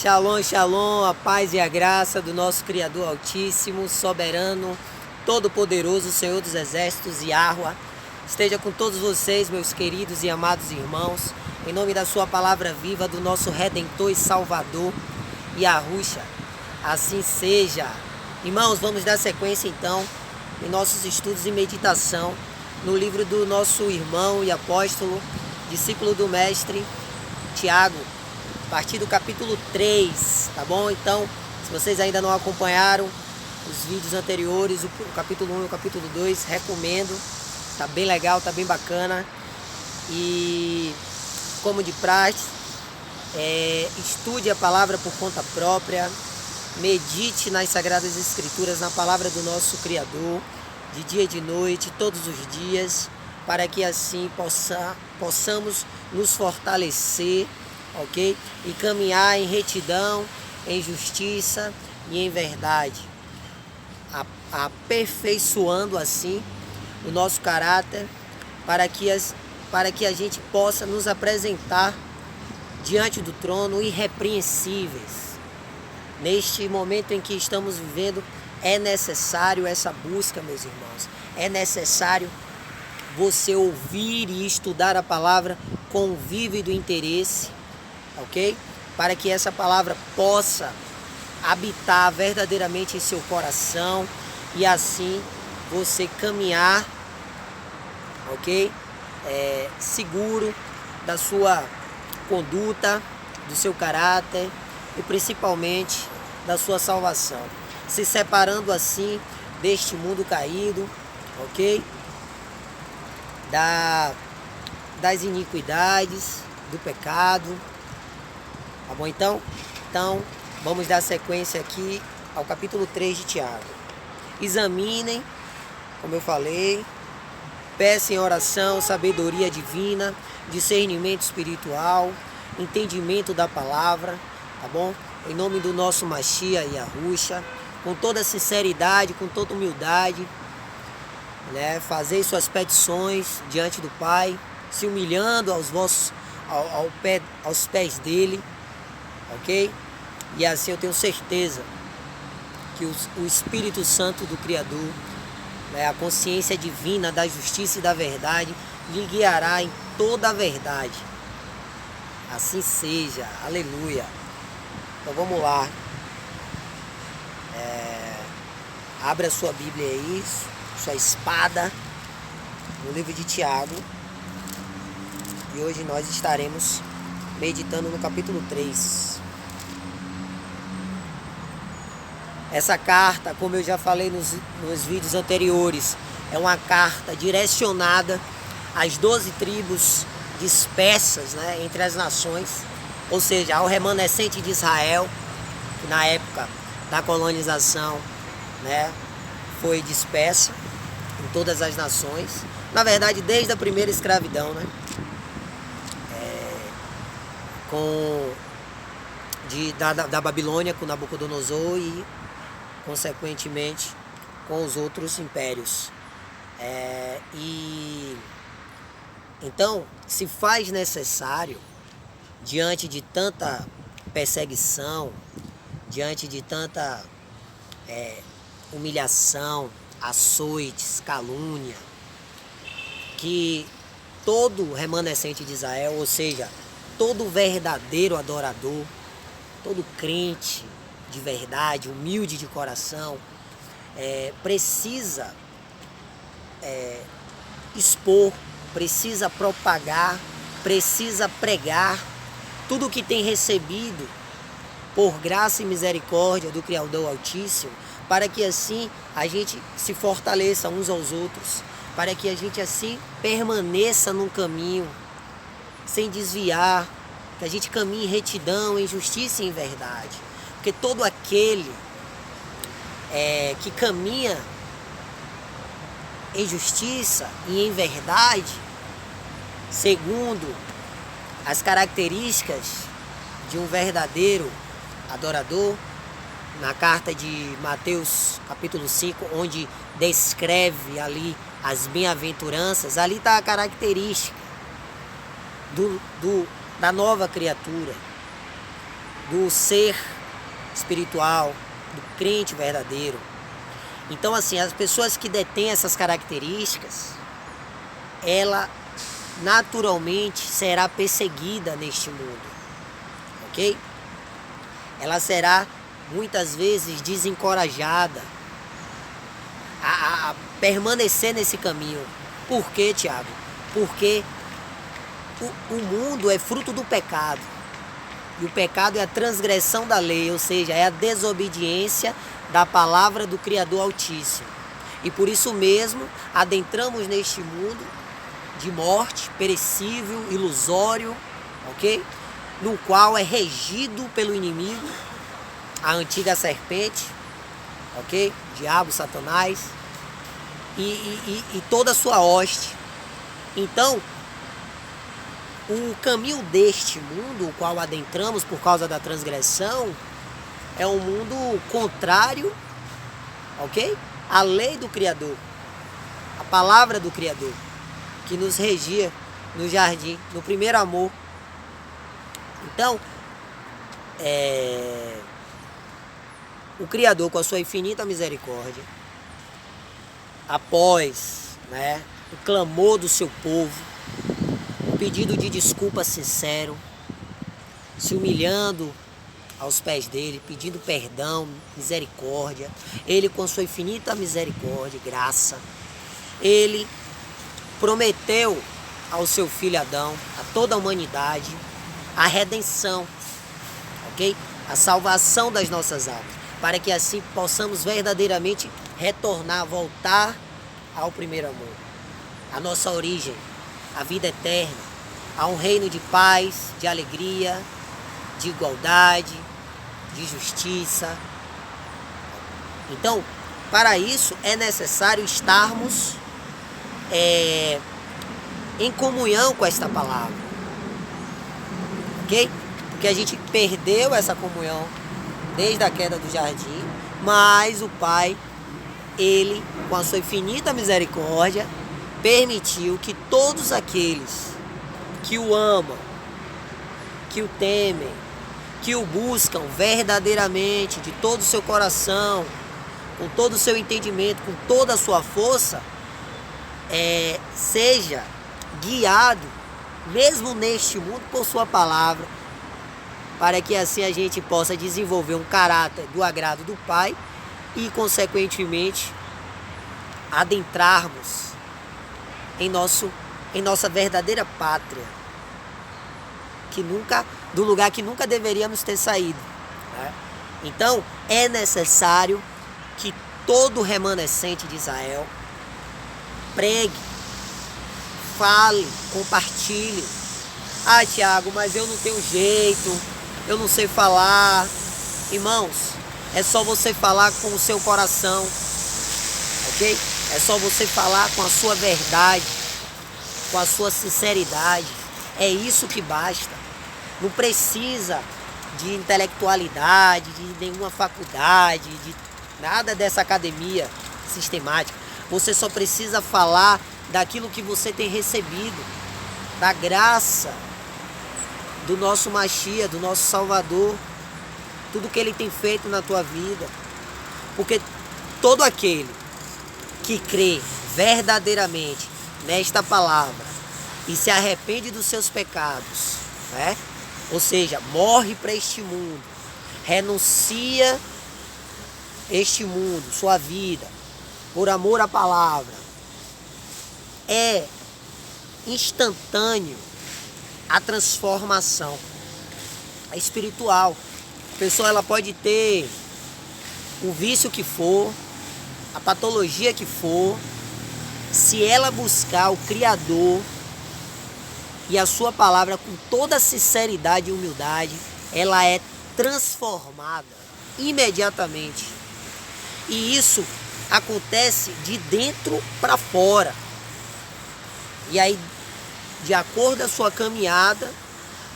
Shalom, shalom, a paz e a graça do nosso Criador Altíssimo, Soberano, Todo-Poderoso, Senhor dos Exércitos, Yahuwah, esteja com todos vocês, meus queridos e amados irmãos, em nome da sua palavra viva, do nosso Redentor e Salvador, Yahushua, assim seja. Irmãos, vamos dar sequência então em nossos estudos e meditação no livro do nosso irmão e apóstolo, discípulo do mestre, Tiago, a partir do capítulo 3, tá bom? Então, se vocês ainda não acompanharam os vídeos anteriores, o capítulo 1 e o capítulo 2, recomendo, tá bem legal, tá bem bacana. E, como de praxe, estude a palavra por conta própria, medite nas Sagradas Escrituras, na palavra do nosso Criador, de dia e de noite, todos os dias, para que assim possamos nos fortalecer, ok? E caminhar em retidão, em justiça e em verdade, aperfeiçoando assim o nosso caráter, para que a gente possa nos apresentar diante do trono irrepreensíveis. Neste momento em que estamos vivendo, é necessário essa busca, meus irmãos. É necessário você ouvir e estudar a palavra com vívido interesse, ok? Para que essa palavra possa habitar verdadeiramente em seu coração e assim você caminhar, ok? Seguro da sua conduta, do seu caráter e principalmente da sua salvação. Se separando assim deste mundo caído, ok? Das iniquidades, do pecado. Tá bom então? Então, vamos dar sequência aqui ao capítulo 3 de Tiago. Examinem, como eu falei, peçam em oração sabedoria divina, discernimento espiritual, entendimento da palavra, tá bom? Em nome do nosso Mashiach e Yahushua, com toda sinceridade, com toda humildade, né? Fazei suas petições diante do Pai, se humilhando aos pés dele, ok? E assim eu tenho certeza que o Espírito Santo do Criador, né, a consciência divina da justiça e da verdade, lhe guiará em toda a verdade. Assim seja, aleluia. Então vamos lá. Abra sua Bíblia aí, sua espada, no livro de Tiago. E hoje nós estaremos meditando no capítulo 3. Essa carta, como eu já falei nos vídeos anteriores, é uma carta direcionada às 12 tribos dispersas, né, entre as nações, ou seja, ao remanescente de Israel, que na época da colonização, né, foi dispersa em todas as nações. Na verdade, desde a primeira escravidão, né, da Babilônia com Nabucodonosor e, consequentemente, com os outros impérios. Então, se faz necessário, diante de tanta perseguição, diante de tanta humilhação, açoites, calúnia, que todo remanescente de Israel, ou seja, todo verdadeiro adorador, todo crente de verdade, humilde de coração, precisa expor, precisa propagar, precisa pregar tudo o que tem recebido por graça e misericórdia do Criador Altíssimo, para que assim a gente se fortaleça uns aos outros, para que a gente assim permaneça num caminho sem desviar, que a gente caminhe em retidão, em justiça e em verdade. Porque todo aquele que caminha em justiça e em verdade, segundo as características de um verdadeiro adorador, na carta de Mateus capítulo 5, onde descreve ali as bem-aventuranças, ali está a característica da nova criatura, do ser espiritual, do crente verdadeiro. Então, assim, as pessoas que detêm essas características, ela naturalmente será perseguida neste mundo, ok? Ela será muitas vezes desencorajada a permanecer nesse caminho. Por quê, Tiago? Porque o mundo é fruto do pecado. E o pecado é a transgressão da lei, ou seja, é a desobediência da palavra do Criador Altíssimo. E por isso mesmo adentramos neste mundo de morte, perecível, ilusório, ok? No qual é regido pelo inimigo, a antiga serpente, ok? Diabo, Satanás e toda a sua hoste. Então, o caminho deste mundo, o qual adentramos por causa da transgressão, é um mundo contrário, ok? À lei do Criador, a palavra do Criador, que nos regia no jardim, no primeiro amor. Então, o Criador, com a sua infinita misericórdia, após, o clamor do seu povo, o pedido de desculpa sincero, se humilhando aos pés dele, pedindo perdão, misericórdia, ele com sua infinita misericórdia e graça, ele prometeu ao seu filho Adão, a toda a humanidade, a redenção, ok? A salvação das nossas almas, para que assim possamos verdadeiramente retornar, voltar ao primeiro amor, a nossa origem, a vida eterna, a um reino de paz, de alegria, de igualdade, de justiça. Então, para isso é necessário estarmos em comunhão com esta palavra, ok? Porque a gente perdeu essa comunhão desde a queda do jardim, mas o Pai, ele, com a sua infinita misericórdia, permitiu que todos aqueles que o amam, que o temem, que o buscam verdadeiramente, de todo o seu coração, com todo o seu entendimento, com toda a sua força, seja guiado, mesmo neste mundo, por sua palavra, para que assim a gente possa desenvolver um caráter do agrado do Pai e, consequentemente, adentrarmos em nossa verdadeira pátria, do lugar que nunca deveríamos ter saído, né? Então, é necessário que todo remanescente de Israel pregue, fale, compartilhe. Ah, Tiago, mas eu não tenho jeito, eu não sei falar. Irmãos, é só você falar com o seu coração, ok? É só você falar com a sua verdade, com a sua sinceridade. É isso que basta. Não precisa de intelectualidade, de nenhuma faculdade, de nada dessa academia sistemática. Você só precisa falar daquilo que você tem recebido, da graça do nosso Machia, do nosso Salvador, tudo que ele tem feito na tua vida. Porque todo aquele que crê verdadeiramente nesta palavra e se arrepende dos seus pecados, né? Ou seja, morre para este mundo, renuncia este mundo, sua vida, por amor à palavra, é instantâneo a transformação espiritual. A pessoa ela pode ter o vício que for, a patologia que for, se ela buscar o Criador e a sua palavra com toda sinceridade e humildade, ela é transformada imediatamente. E isso acontece de dentro para fora. E aí, de acordo com a sua caminhada,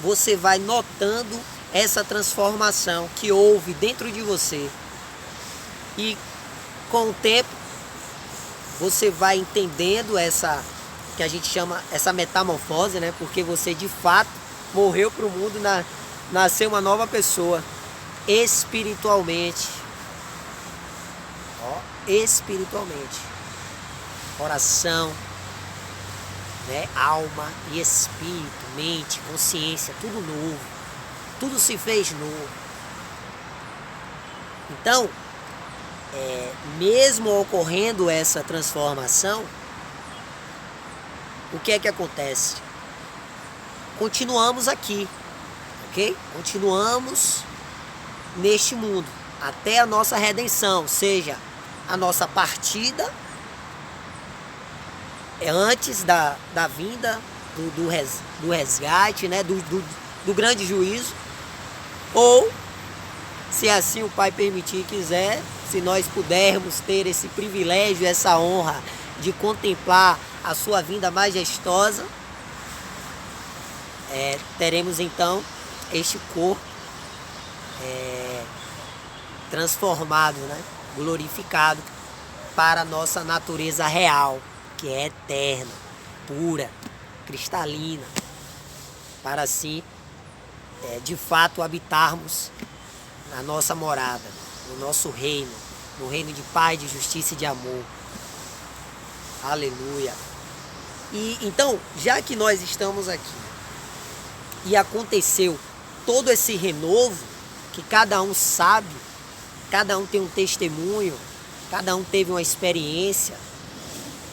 você vai notando essa transformação que houve dentro de você. E com o tempo, você vai entendendo essa, que a gente chama essa metamorfose, né? Porque você de fato morreu para o mundo nascer uma nova pessoa espiritualmente. Ó, espiritualmente. Coração, né? Alma e espírito, mente, consciência, tudo novo. Tudo se fez novo. Então, mesmo ocorrendo essa transformação, o que é que acontece? Continuamos aqui, ok? Continuamos neste mundo, até a nossa redenção, seja a nossa partida, antes da vinda do resgate, né? do grande juízo, ou, se assim o Pai permitir e quiser, se nós pudermos ter esse privilégio, essa honra de contemplar a sua vinda majestosa, teremos então este corpo transformado, né? Glorificado para a nossa natureza real, que é eterna, pura, cristalina, para assim, de fato, habitarmos na nossa morada, no nosso reino, no reino de paz, de justiça e de amor. Aleluia. E então, já que nós estamos aqui e aconteceu todo esse renovo, que cada um sabe, cada um tem um testemunho, cada um teve uma experiência,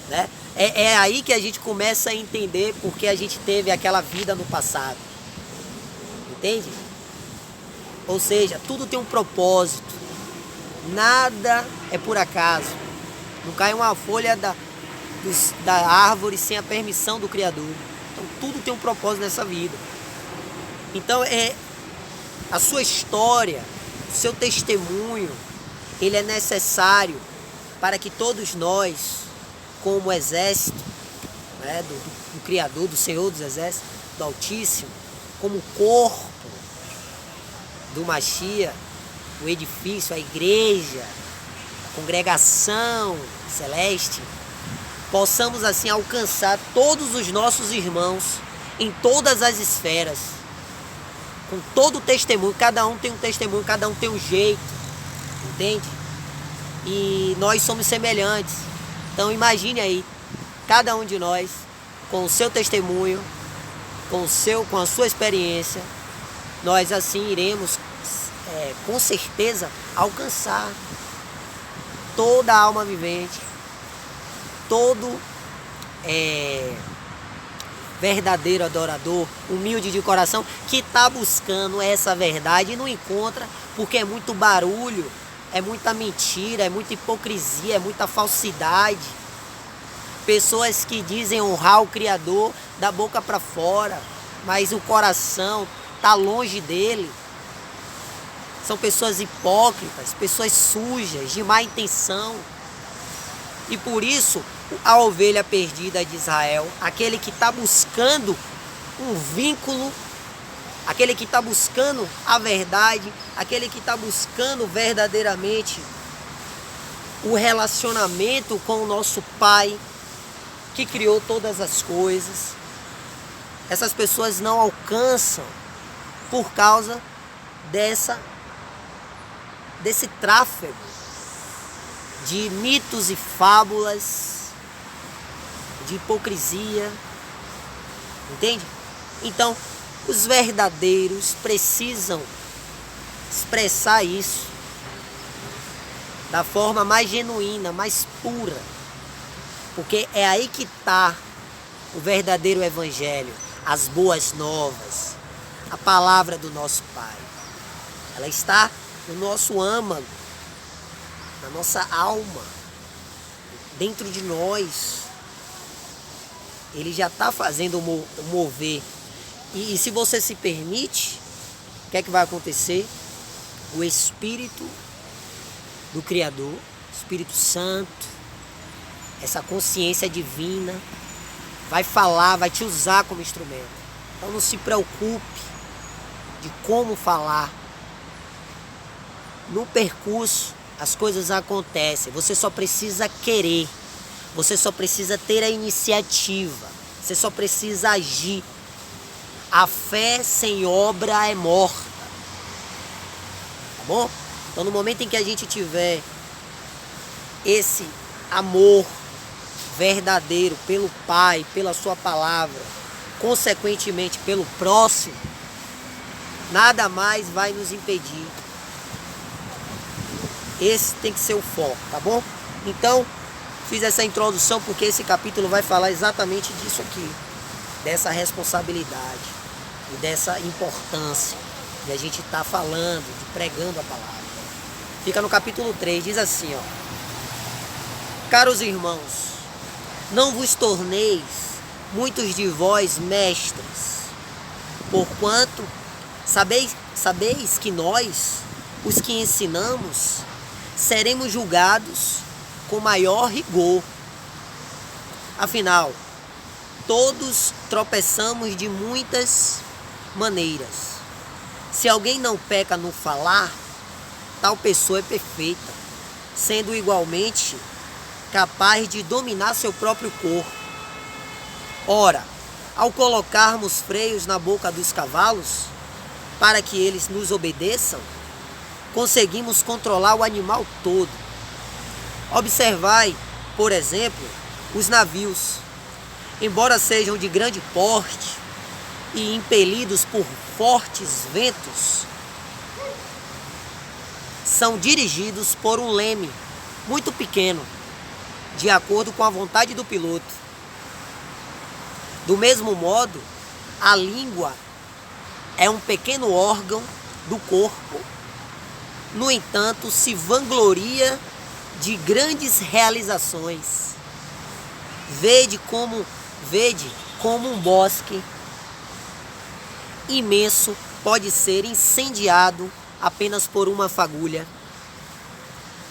né? É aí que a gente começa a entender porque a gente teve aquela vida no passado. Entende? Ou seja, tudo tem um propósito. Nada é por acaso. Não cai uma folha da árvore sem a permissão do Criador. Então tudo tem um propósito nessa vida. Então a sua história, o seu testemunho, ele é necessário para que todos nós, como exército, né, do Criador, do Senhor dos Exércitos, do Altíssimo, como corpo do Mashiach, o edifício, a igreja, a congregação celeste, possamos assim alcançar todos os nossos irmãos em todas as esferas, com todo o testemunho. Cada um tem um testemunho, cada um tem um jeito, entende? E nós somos semelhantes. Então imagine aí, cada um de nós, com o seu testemunho, com a sua experiência, nós assim iremos, com certeza, alcançar toda a alma vivente, todo verdadeiro adorador, humilde de coração, que está buscando essa verdade e não encontra, porque é muito barulho, é muita mentira, é muita hipocrisia, é muita falsidade. Pessoas que dizem honrar o Criador da boca para fora, mas o coração está longe dele. São pessoas hipócritas, pessoas sujas, de má intenção. E por isso, a ovelha perdida de Israel, aquele que está buscando um vínculo, aquele que está buscando a verdade, aquele que está buscando verdadeiramente o relacionamento com o nosso Pai, que criou todas as coisas. Essas pessoas não alcançam por causa desse tráfego de mitos e fábulas, de hipocrisia, entende? Então, os verdadeiros precisam expressar isso da forma mais genuína, mais pura, porque é aí que está o verdadeiro evangelho, as boas novas, a palavra do nosso Pai. Ela está no nosso âmago, na nossa alma, dentro de nós. Ele já está fazendo o mover. E se você se permite, o que é que vai acontecer? O Espírito do Criador, Espírito Santo, essa consciência divina, vai falar, vai te usar como instrumento. Então não se preocupe de como falar. No percurso, as coisas acontecem. Você só precisa querer. Você só precisa ter a iniciativa. Você só precisa agir. A fé sem obra é morta. Tá bom? Então no momento em que a gente tiver esse amor verdadeiro pelo Pai, pela sua palavra, consequentemente pelo próximo, nada mais vai nos impedir. Esse tem que ser o foco, tá bom? Então, fiz essa introdução porque esse capítulo vai falar exatamente disso aqui, dessa responsabilidade e dessa importância de a gente estar falando, de pregando a palavra. Fica no capítulo 3, diz assim, ó: Caros irmãos, não vos torneis muitos de vós mestres, porquanto sabeis que nós, os que ensinamos, seremos julgados com maior rigor. Afinal, todos tropeçamos de muitas maneiras. Se alguém não peca no falar, tal pessoa é perfeita, sendo igualmente capaz de dominar seu próprio corpo. Ora, ao colocarmos freios na boca dos cavalos, para que eles nos obedeçam, conseguimos controlar o animal todo. Observai, por exemplo, os navios. Embora sejam de grande porte e impelidos por fortes ventos, são dirigidos por um leme muito pequeno, de acordo com a vontade do piloto. Do mesmo modo, a língua é um pequeno órgão do corpo. No entanto, se vangloria de grandes realizações. Vede como um bosque imenso pode ser incendiado apenas por uma fagulha.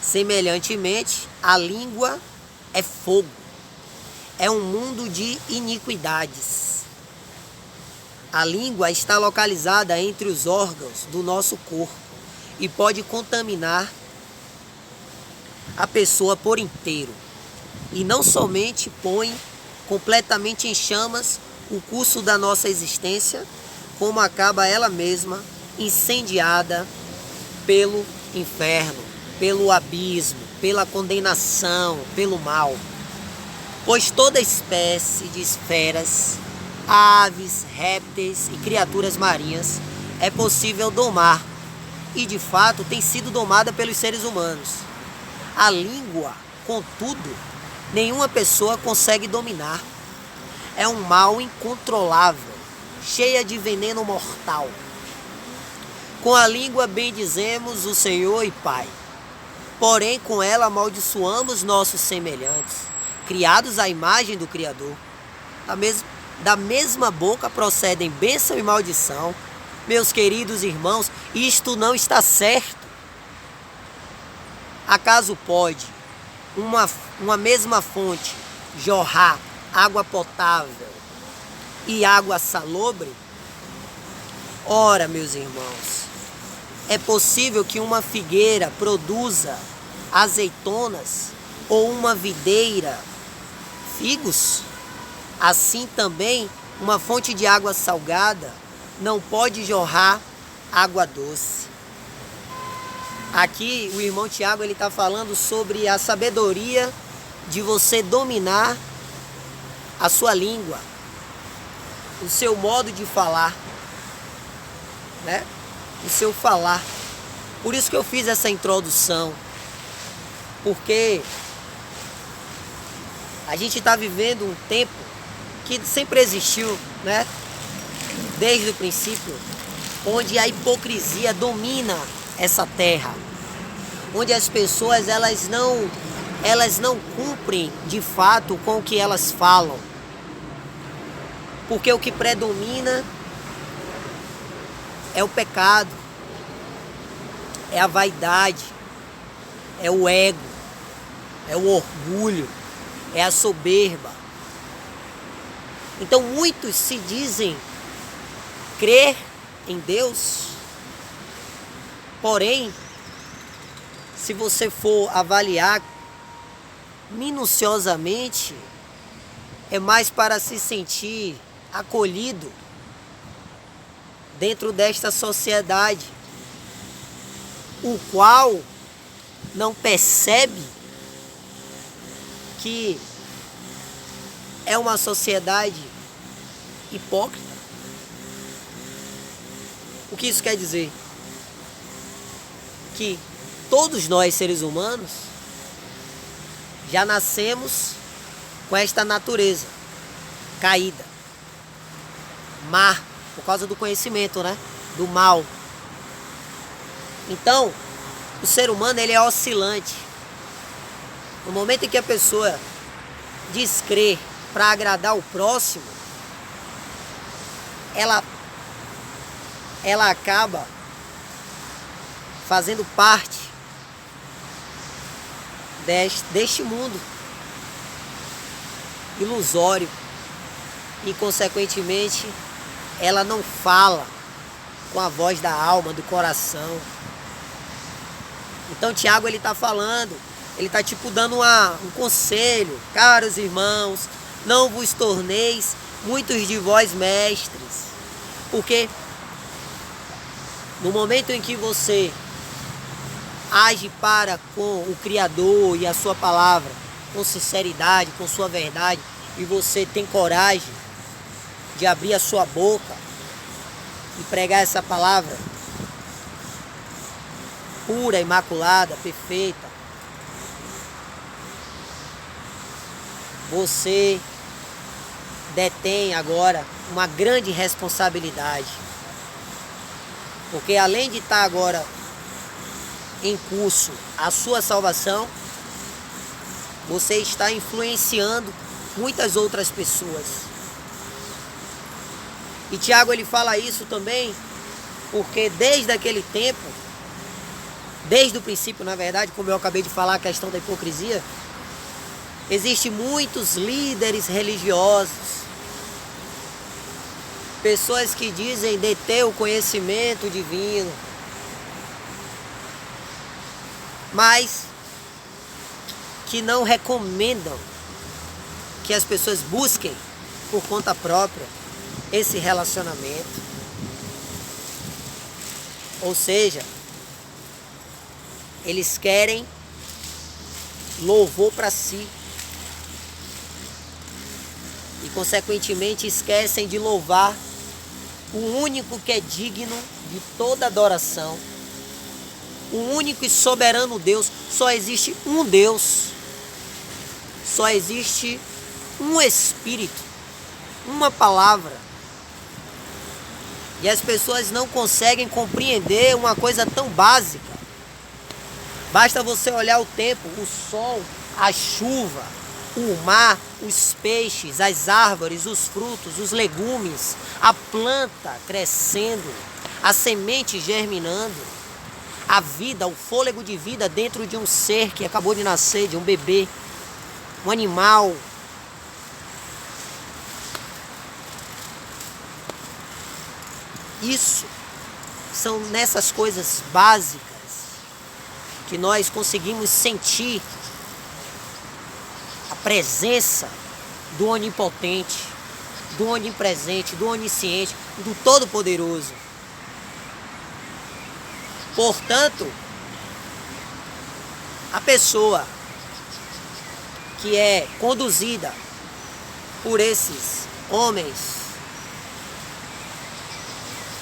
Semelhantemente, a língua é fogo. É um mundo de iniquidades. A língua está localizada entre os órgãos do nosso corpo e pode contaminar a pessoa por inteiro. E não somente põe completamente em chamas o curso da nossa existência, como acaba ela mesma incendiada pelo inferno, pelo abismo, pela condenação, pelo mal. Pois toda espécie de esferas, aves, répteis e criaturas marinhas é possível domar, e de fato tem sido domada pelos seres humanos. A língua, contudo, nenhuma pessoa consegue dominar. É um mal incontrolável, cheia de veneno mortal. Com a língua bendizemos o Senhor e Pai, porém com ela amaldiçoamos nossos semelhantes, criados à imagem do Criador. Da mesma boca procedem bênção e maldição. Meus queridos irmãos, isto não está certo. Acaso pode uma mesma fonte jorrar água potável e água salobre? Ora, meus irmãos, é possível que uma figueira produza azeitonas ou uma videira figos? Assim também, uma fonte de água salgada não pode jorrar água doce. Aqui o irmão Tiago está falando sobre a sabedoria de você dominar a sua língua, o seu modo de falar, né? O seu falar. Por isso que eu fiz essa introdução, porque a gente está vivendo um tempo que sempre existiu, né? Desde o princípio, onde a hipocrisia domina essa terra, onde as pessoas elas não cumprem de fato com o que elas falam, porque o que predomina é o pecado, é a vaidade, é o ego, é o orgulho, é a soberba. Então muitos se dizem crer em Deus, porém, se você for avaliar minuciosamente, é mais para se sentir acolhido dentro desta sociedade, o qual não percebe que é uma sociedade hipócrita. O que isso quer dizer? Que todos nós, seres humanos, já nascemos com esta natureza caída, má, por causa do conhecimento, né? Do mal. Então, o ser humano, ele é oscilante. No momento em que a pessoa descrê para agradar o próximo, ela acaba fazendo parte deste mundo ilusório e, consequentemente, ela não fala com a voz da alma, do coração. Então Tiago, ele está falando, ele está tipo dando um conselho: caros irmãos, não vos torneis muitos de vós mestres, porque no momento em que você age para com o Criador e a sua palavra, com sinceridade, com sua verdade, e você tem coragem de abrir a sua boca e pregar essa palavra pura, imaculada, perfeita, você detém agora uma grande responsabilidade, porque além de estar agora em curso a sua salvação, você está influenciando muitas outras pessoas. E Tiago, ele fala isso também porque desde aquele tempo, desde o princípio, na verdade, como eu acabei de falar, a questão da hipocrisia, existem muitos líderes religiosos, pessoas que dizem deter o conhecimento divino, mas que não recomendam que as pessoas busquem por conta própria esse relacionamento. Ou seja, eles querem louvor para si e, consequentemente, esquecem de louvar o único que é digno de toda adoração, o único e soberano Deus. Só existe um Deus, só existe um Espírito, uma palavra. E as pessoas não conseguem compreender uma coisa tão básica. Basta você olhar o tempo, o sol, a chuva, o mar, os peixes, as árvores, os frutos, os legumes, a planta crescendo, a semente germinando, a vida, o fôlego de vida dentro de um ser que acabou de nascer, de um bebê, um animal. Isso são nessas coisas básicas que nós conseguimos sentir a presença do onipotente, do onipresente, do onisciente, do todo-poderoso. Portanto, a pessoa que é conduzida por esses homens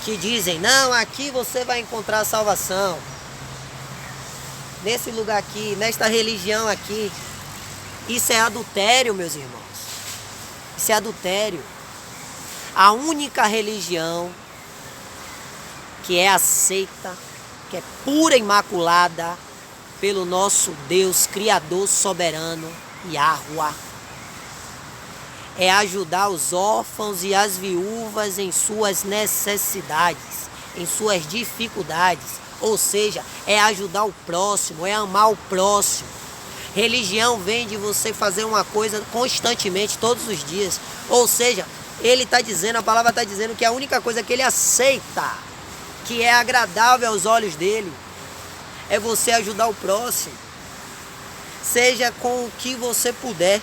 que dizem: não, aqui você vai encontrar salvação, nesse lugar aqui, nesta religião aqui. Isso é adultério, meus irmãos. Isso é adultério. A única religião que é aceita, que é pura e imaculada pelo nosso Deus Criador soberano, Yahuwah, é ajudar os órfãos e as viúvas em suas necessidades, em suas dificuldades. Ou seja, é ajudar o próximo, é amar o próximo. Religião vem de você fazer uma coisa constantemente, todos os dias. Ou seja, ele está dizendo, a palavra está dizendo que a única coisa que ele aceita, que é agradável aos olhos dele, é você ajudar o próximo. Seja com o que você puder.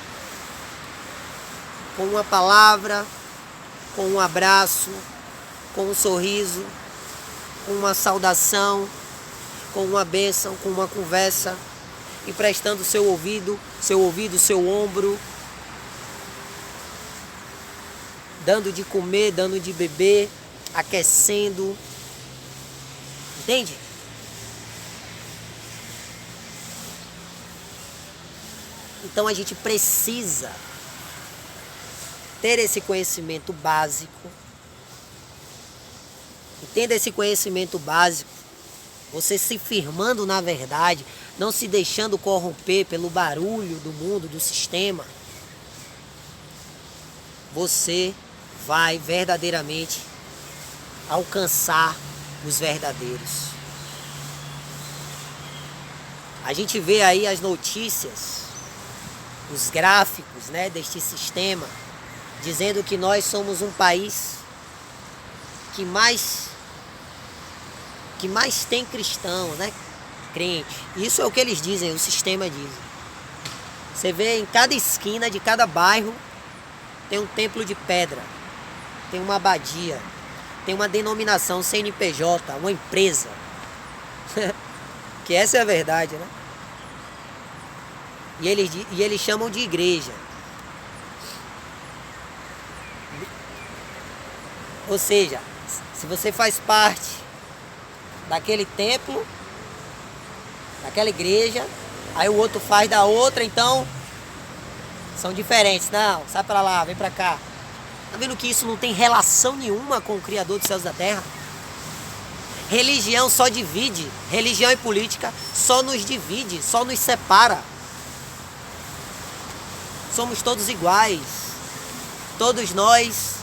Com uma palavra, com um abraço, com um sorriso, com uma saudação, com uma bênção, com uma conversa, emprestando seu ouvido, seu ombro, dando de comer, dando de beber, aquecendo. Entende? Então a gente precisa ter esse conhecimento básico. E tendo esse conhecimento básico, você se firmando na verdade, não se deixando corromper pelo barulho do mundo, do sistema, você vai verdadeiramente alcançar os verdadeiros. A gente vê aí as notícias, os gráficos, né, deste sistema, dizendo que nós somos um país que mais tem cristãos, né, crente. Isso é o que eles dizem, o sistema diz. Você vê em cada esquina de cada bairro tem um templo de pedra, tem uma abadia, tem uma denominação CNPJ, uma empresa. Que essa é a verdade, né? E eles chamam de igreja. Ou seja, se você faz parte daquele templo, daquela igreja, aí o outro faz da outra, então são diferentes. Não, sai pra lá, vem pra cá. Tá vendo que isso não tem relação nenhuma com o Criador dos céus e da terra? Religião só divide. Religião e política só nos divide, só nos separa. Somos todos iguais. Todos nós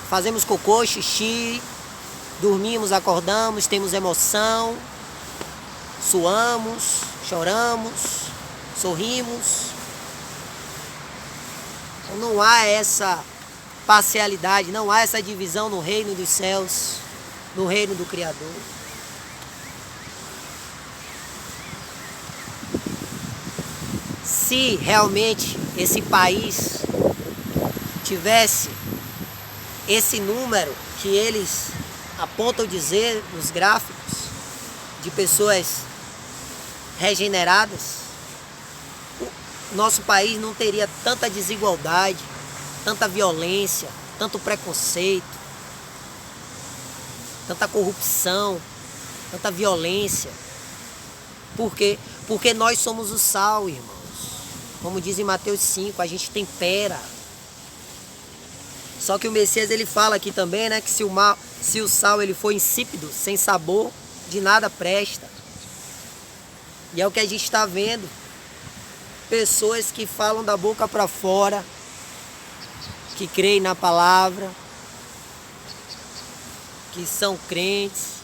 fazemos cocô, xixi, dormimos, acordamos, temos emoção, suamos, choramos, sorrimos. Então não há essa parcialidade, não há essa divisão no reino dos céus, no reino do Criador. Se realmente esse país tivesse esse número que eles apontam dizer nos gráficos de pessoas regeneradas, o nosso país não teria tanta desigualdade, tanta violência, tanto preconceito, tanta corrupção, tanta violência. Por quê? Porque nós somos o sal, irmãos. Como diz em Mateus 5, a gente tempera. Só que o Messias ele fala aqui também, né, que se o sal ele for insípido, sem sabor, de nada presta. E é o que a gente está vendo. Pessoas que falam da boca para fora, que creem na palavra, que são crentes,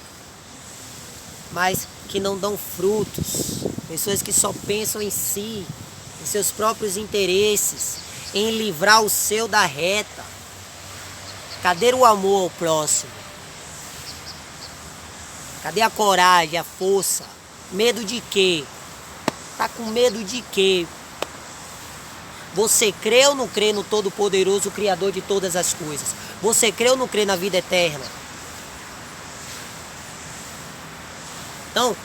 mas que não dão frutos. Pessoas que só pensam em si, em seus próprios interesses, em livrar o seu da reta. Cadê o amor ao próximo? Cadê a coragem, a força? Medo de quê? Tá com medo de quê? Você crê ou não crê no Todo-Poderoso, Criador de todas as coisas? Você crê ou não crê na vida eterna? Então,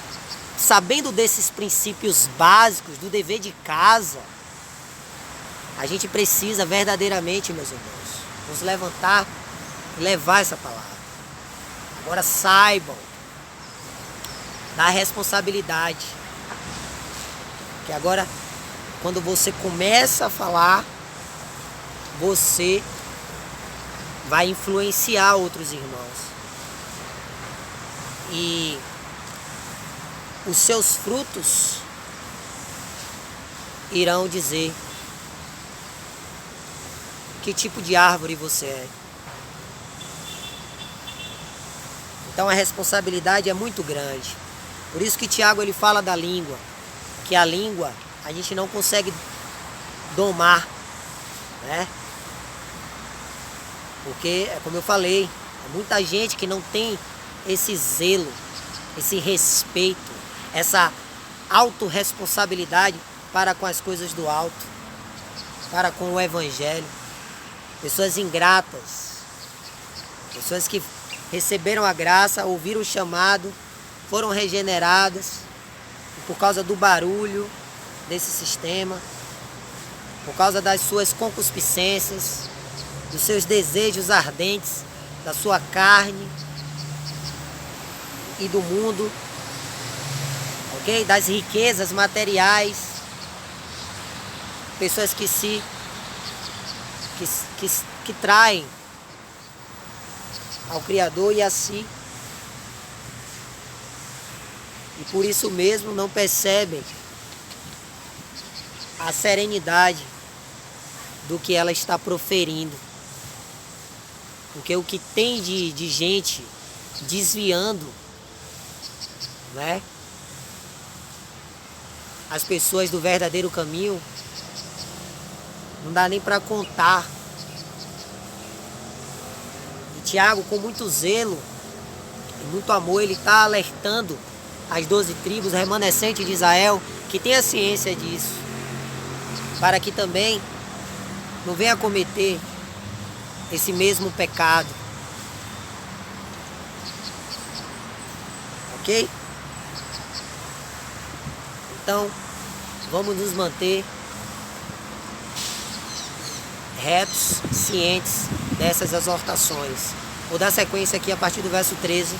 sabendo desses princípios básicos do dever de casa, a gente precisa verdadeiramente, meus irmãos, nos levantar e levar essa palavra. Agora saibam da responsabilidade. Que agora, quando você começa a falar, você vai influenciar outros irmãos. E os seus frutos irão dizer que tipo de árvore você é. Então a responsabilidade é muito grande. Por isso que Tiago ele fala da língua, que a língua a gente não consegue domar, né? Porque, como eu falei, é muita gente que não tem esse zelo, esse respeito, essa autorresponsabilidade para com as coisas do alto, para com o evangelho. Pessoas ingratas, Pessoas que receberam a graça, ouviram o chamado, foram regeneradas por causa do barulho desse sistema, por causa das suas concupiscências, dos seus desejos ardentes, da sua carne e do mundo, ok? Das riquezas materiais, pessoas que traem ao Criador e a si, e por isso mesmo não percebem a serenidade do que ela está proferindo. Porque o que tem de gente desviando, né, as pessoas do verdadeiro caminho, não dá nem para contar. E Tiago, com muito zelo e muito amor, ele está alertando as 12 tribos remanescentes de Israel, que tem a ciência disso, para que também não venha cometer esse mesmo pecado. Ok? Então, vamos nos manter retos, cientes dessas exortações. Vou dar sequência aqui a partir do verso 13.